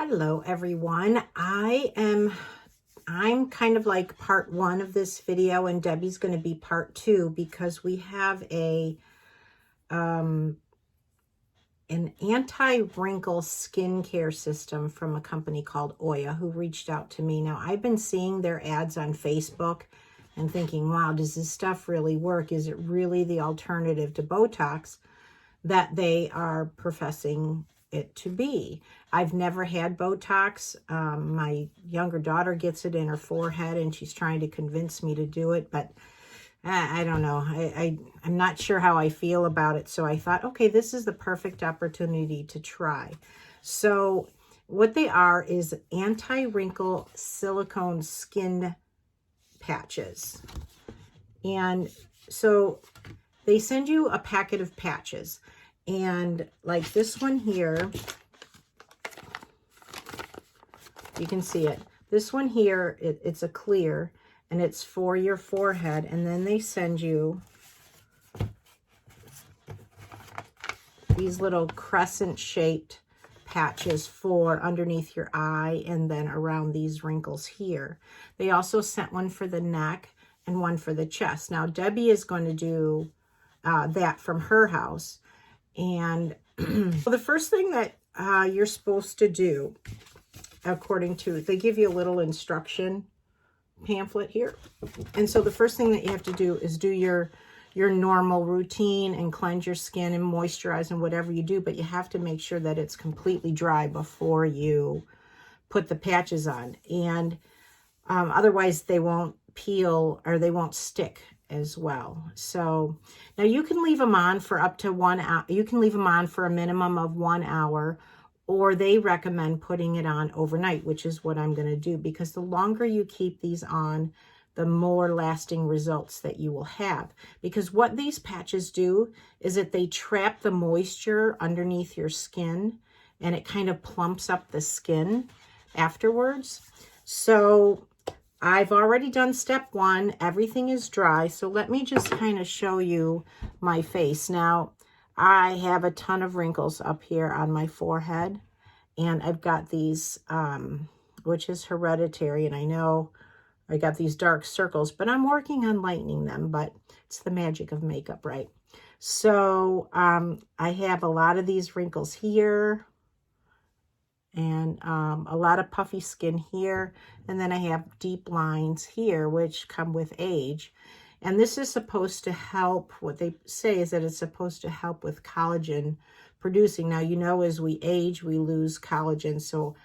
Hello everyone. I'm kind of like part one of this video, and Debbie's going to be part two because we have an anti-wrinkle skincare system from a company called Oya who reached out to me. Now, I've been seeing their ads on Facebook and thinking, wow, does this stuff really work? Is it really the alternative to Botox that they are professing it to be? I've never had Botox. My younger daughter gets it in her forehead and she's trying to convince me to do it, but I don't know. I'm not sure how I feel about it. So I thought, okay, this is the perfect opportunity to try. So what they are is anti-wrinkle silicone skin patches. And so they send you a packet of patches. And like this one here, you can see it. This one here, it's a clear, and it's for your forehead. And then they send you these little crescent-shaped patches for underneath your eye and then around these wrinkles here. They also sent one for the neck and one for the chest. Now, Debbie is going to do that from her house. And the first thing that you're supposed to do, according to, they give you a little instruction pamphlet here. And so the first thing that you have to do is do your normal routine and cleanse your skin and moisturize and whatever you do, but you have to make sure that it's completely dry before you put the patches on. And otherwise they won't peel or they won't stick as well. So now you can leave them on for up to 1 hour. You can leave them on for a minimum of 1 hour, or they recommend putting it on overnight, which is what I'm going to do, because the longer you keep these on, the more lasting results that you will have. Because what these patches do is that they trap the moisture underneath your skin, and it kind of plumps up the skin afterwards. So I've already done step one. Everything is dry. So let me just kind of show you my face. Now, I have a ton of wrinkles up here on my forehead, and I've got these, which is hereditary, and I know I got these dark circles, but I'm working on lightening them, but it's the magic of makeup, right? So I have a lot of these wrinkles here, and a lot of puffy skin here, and then I have deep lines here, which come with age. And this is supposed to help, what they say is that it's supposed to help with collagen producing. Now, you know, as we age, we lose collagen. So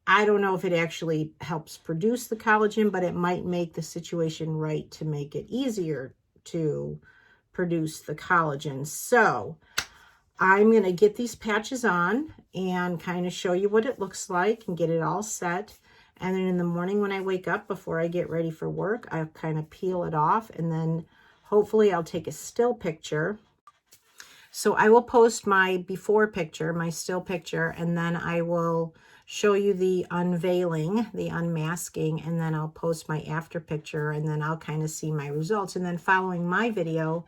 I don't know if it actually helps produce the collagen, but it might make the situation right to make it easier to produce the collagen. So I'm going to get these patches on and kind of show you what it looks like and get it all set. And then in the morning when I wake up, before I get ready for work, I'll kind of peel it off, and then hopefully I'll take a still picture. So I will post my before picture, my still picture, and then I will show you the unveiling, the unmasking, and then I'll post my after picture, and then I'll kind of see my results. And then following my video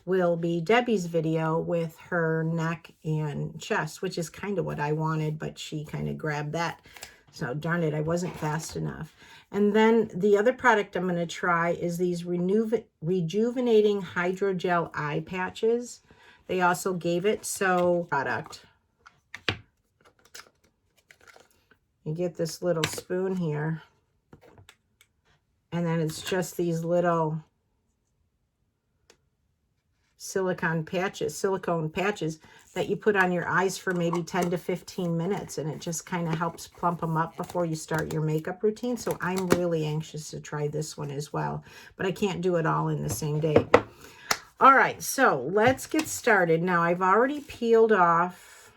will be Debbie's video with her neck and chest, which is kind of what I wanted, but she kind of grabbed that. So darn it, I wasn't fast enough. And then the other product I'm going to try is these Rejuvenating Hydrogel Eye Patches. They also gave it, so product. You get this little spoon here, and then it's just these little silicone patches that you put on your eyes for maybe 10 to 15 minutes, and it just kind of helps plump them up before you start your makeup routine. So I'm really anxious to try this one as well, but I can't do it all in the same day. All right, so let's get started. Now, I've already peeled off.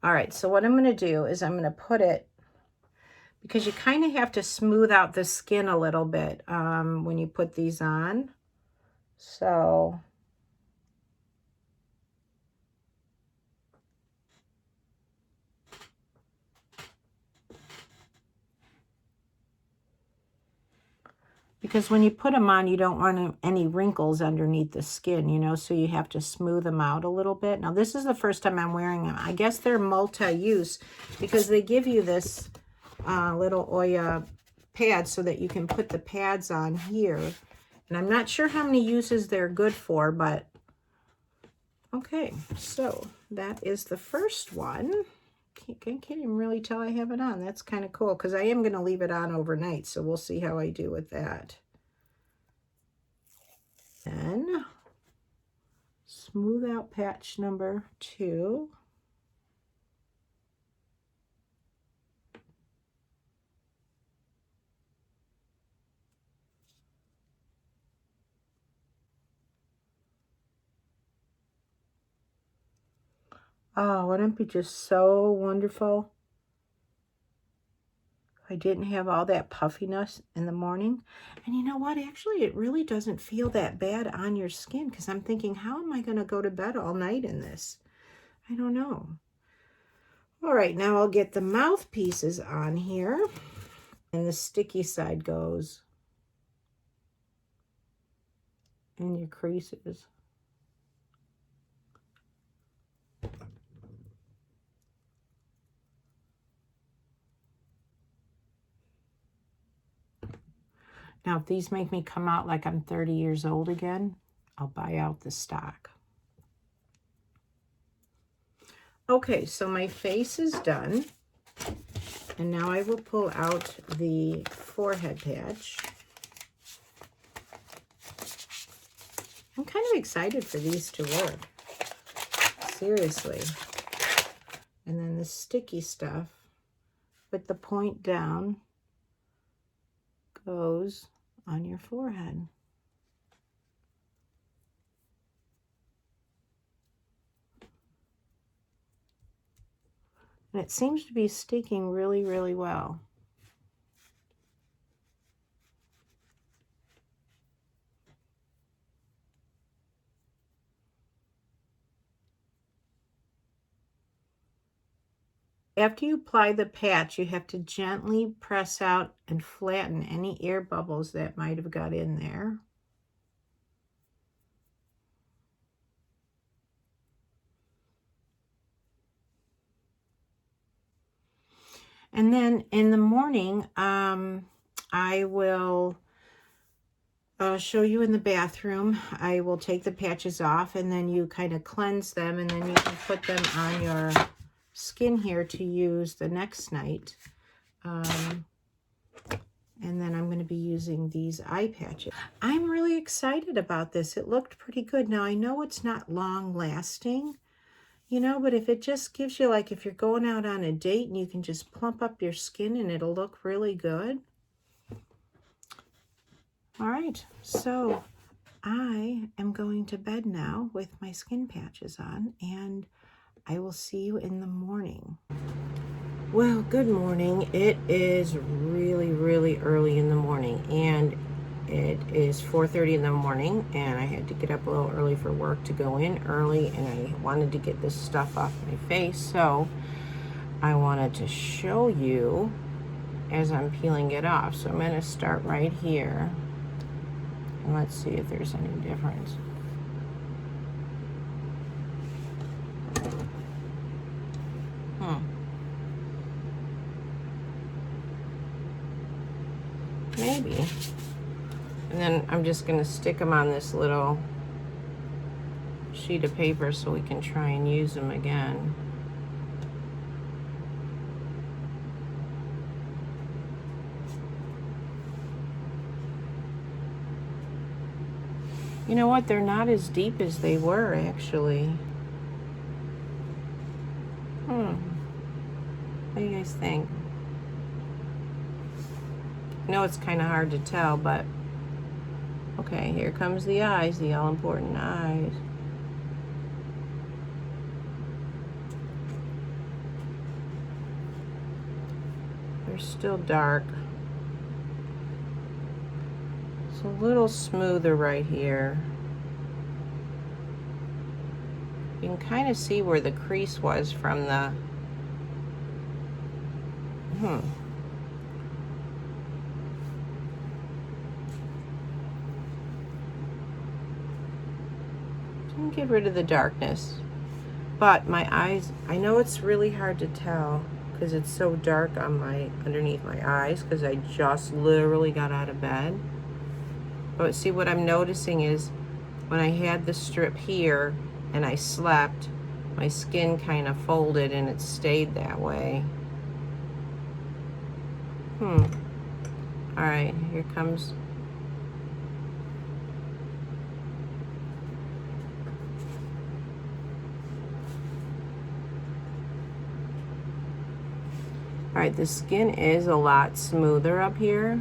All right, so what I'm going to do is I'm going to put it, because you kind of have to smooth out the skin a little bit when you put these on. So because when you put them on, you don't want any wrinkles underneath the skin, you know, so you have to smooth them out a little bit. Now, this is the first time I'm wearing them. I guess they're multi-use because they give you this little Oya pad so that you can put the pads on here. And I'm not sure how many uses they're good for, but okay, so that is the first one. Can't even really tell I have it on. That's kind of cool because I am going to leave it on overnight, so we'll see how I do with that. Then smooth out patch number 2. Oh, wouldn't it be just so wonderful if I didn't have all that puffiness in the morning? And you know what? Actually, it really doesn't feel that bad on your skin because I'm thinking, how am I going to go to bed all night in this? I don't know. All right, now I'll get the mouthpieces on here. And the sticky side goes in your creases. Now, if these make me come out like I'm 30 years old again, I'll buy out the stock. Okay, so my face is done. And now I will pull out the forehead patch. I'm kind of excited for these to work. Seriously. And then the sticky stuff with the point down goes on your forehead. And it seems to be sticking really, really well. After you apply the patch, you have to gently press out and flatten any air bubbles that might have got in there. And then in the morning, I will show you in the bathroom. I will take the patches off and then you kind of cleanse them and then you can put them on your skin here to use the next night. And then I'm going to be using these eye patches. I'm really excited about this. It looked pretty good. Now, I know it's not long lasting, you know, but if it just gives you, like, if you're going out on a date and you can just plump up your skin and it'll look really good. All right, so I am going to bed now with my skin patches on, and I will see you in the morning. Well, good morning. It is really, really early in the morning, and it is 4:30 in the morning, and I had to get up a little early for work to go in early, and I wanted to get this stuff off my face, so I wanted to show you as I'm peeling it off. So I'm going to start right here, and let's see if there's any difference. Maybe. And then I'm just going to stick them on this little sheet of paper so we can try and use them again. You know what? They're not as deep as they were, actually. What do you guys think? I know it's kind of hard to tell, but okay, here comes the eyes, the all-important eyes. They're still dark. It's a little smoother right here. You can kind of see where the crease was from the and get rid of the darkness. But my eyes, I know it's really hard to tell because it's so dark on underneath my eyes because I just literally got out of bed. But see, what I'm noticing is when I had the strip here and I slept, my skin kind of folded and it stayed that way. All right, here comes. All right, the skin is a lot smoother up here.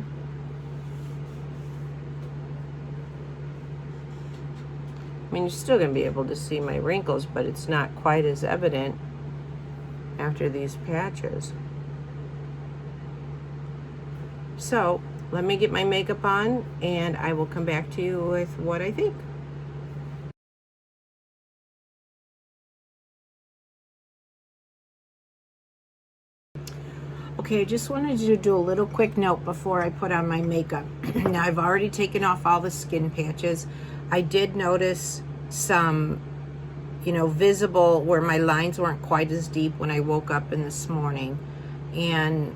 I mean, you're still going to be able to see my wrinkles, but it's not quite as evident after these patches. So let me get my makeup on and I will come back to you with what I think. Okay, I just wanted to do a little quick note before I put on my makeup. Now, I've already taken off all the skin patches. I did notice some, you know, visible where my lines weren't quite as deep when I woke up in this morning. And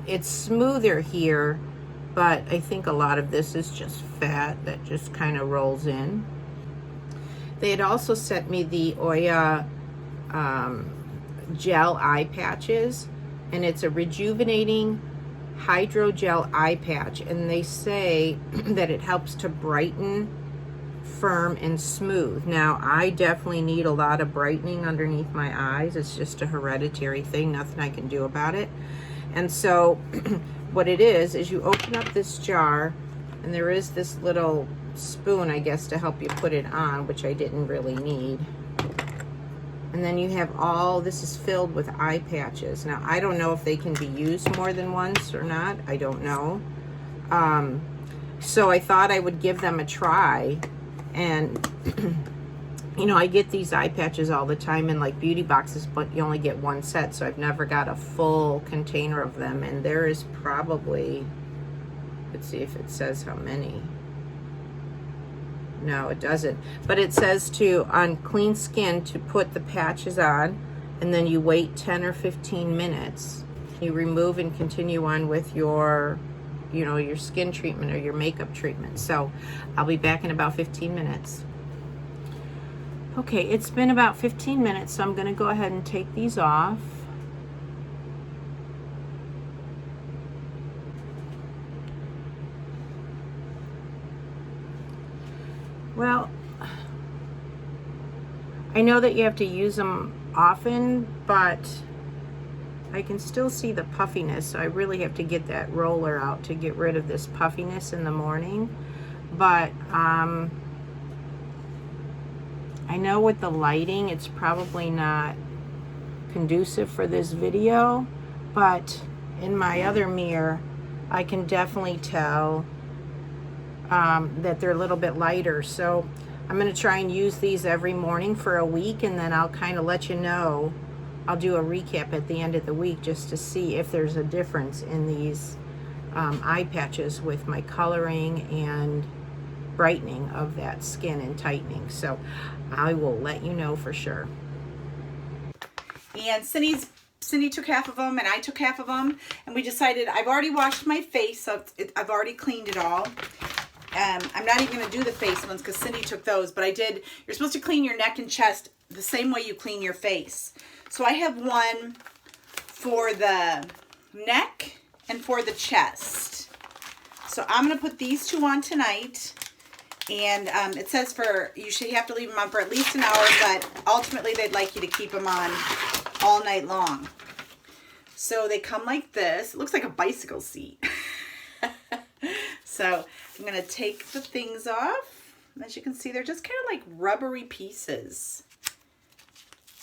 it's smoother here, but I think a lot of this is just fat that just kind of rolls in. They had also sent me the Oya gel eye patches, and it's a rejuvenating hydrogel eye patch, and they say that it helps to brighten, firm, and smooth. Now, I definitely need a lot of brightening underneath my eyes. It's just a hereditary thing, nothing I can do about it. And so what it is you open up this jar, and there is this little spoon, I guess, to help you put it on, which I didn't really need. And then you have all, this is filled with eye patches. Now, I don't know if they can be used more than once or not. I don't know. So I thought I would give them a try. And, you know, I get these eye patches all the time in like beauty boxes, but you only get one set. So I've never got a full container of them. And there is probably, let's see if it says how many. No, it doesn't. But it says to, on clean skin, to put the patches on, and then you wait 10 or 15 minutes. You remove and continue on with your, you know, your skin treatment or your makeup treatment. So I'll be back in about 15 minutes. Okay, it's been about 15 minutes, so I'm going to go ahead and take these off. Well, I know that you have to use them often, but I can still see the puffiness, so I really have to get that roller out to get rid of this puffiness in the morning. But I know with the lighting, it's probably not conducive for this video, but in my other mirror, I can definitely tell that they're a little bit lighter. So I'm going to try and use these every morning for a week, and then I'll kind of let you know. I'll do a recap at the end of the week just to see if there's a difference in these eye patches with my coloring and brightening of that skin and tightening. So I will let you know for sure. And Cindy took half of them and I took half of them, and we decided, I've already washed my face, so I've already cleaned it all. I'm not even going to do the face ones because Cindy took those, but I did. You're supposed to clean your neck and chest the same way you clean your face. So I have one for the neck and for the chest. So I'm going to put these two on tonight. And it says you should have to leave them on for at least an hour, but ultimately they'd like you to keep them on all night long. So they come like this. It looks like a bicycle seat. So I'm going to take the things off. As you can see, they're just kind of like rubbery pieces.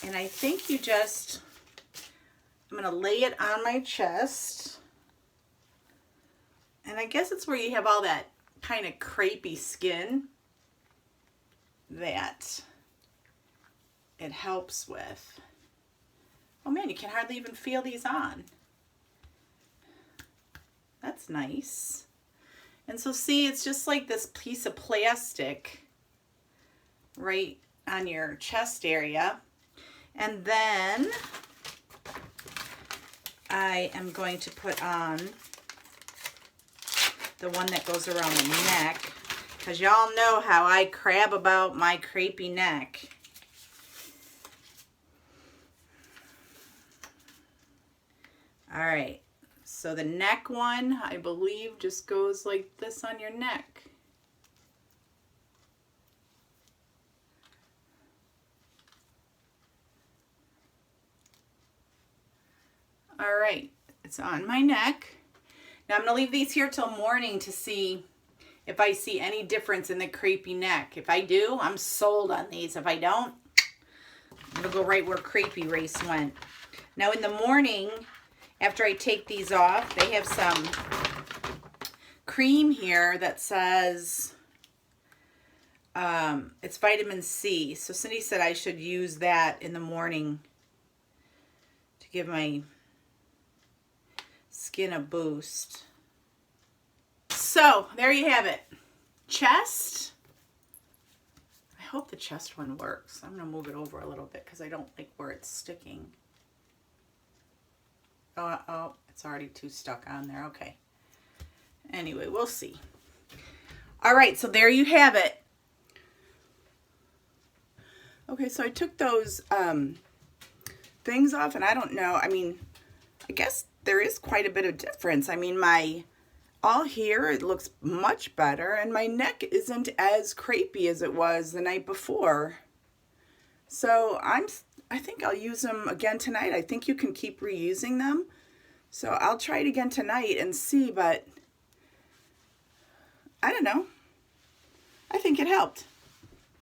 And I think I'm going to lay it on my chest. And I guess it's where you have all that kind of crepey skin that it helps with. Oh man, you can hardly even feel these on. That's nice. And so see, it's just like this piece of plastic right on your chest area. And then I am going to put on the one that goes around the neck, because y'all know how I crab about my crepey neck. All right, so the neck one, I believe, just goes like this on your neck. All right, it's on my neck. Now I'm gonna leave these here till morning to see if I see any difference in the crepey neck. If I do, I'm sold on these. If I don't, it'll go right where Crepey Race went. Now in the morning, after I take these off, they have some cream here that says it's vitamin C. So Cindy said I should use that in the morning to give my skin a boost. So there you have it. Chest. I hope the chest one works. I'm gonna move it over a little bit because I don't like where it's sticking. Oh, it's already too stuck on there. Okay. Anyway, we'll see. All right, so there you have it. Okay, so I took those things off, and I don't know. I mean, I guess there is quite a bit of difference. I mean, all here, it looks much better, and my neck isn't as crepey as it was the night before. So I think I'll use them again tonight. I think you can keep reusing them. So I'll try it again tonight and see, but I don't know. I think it helped.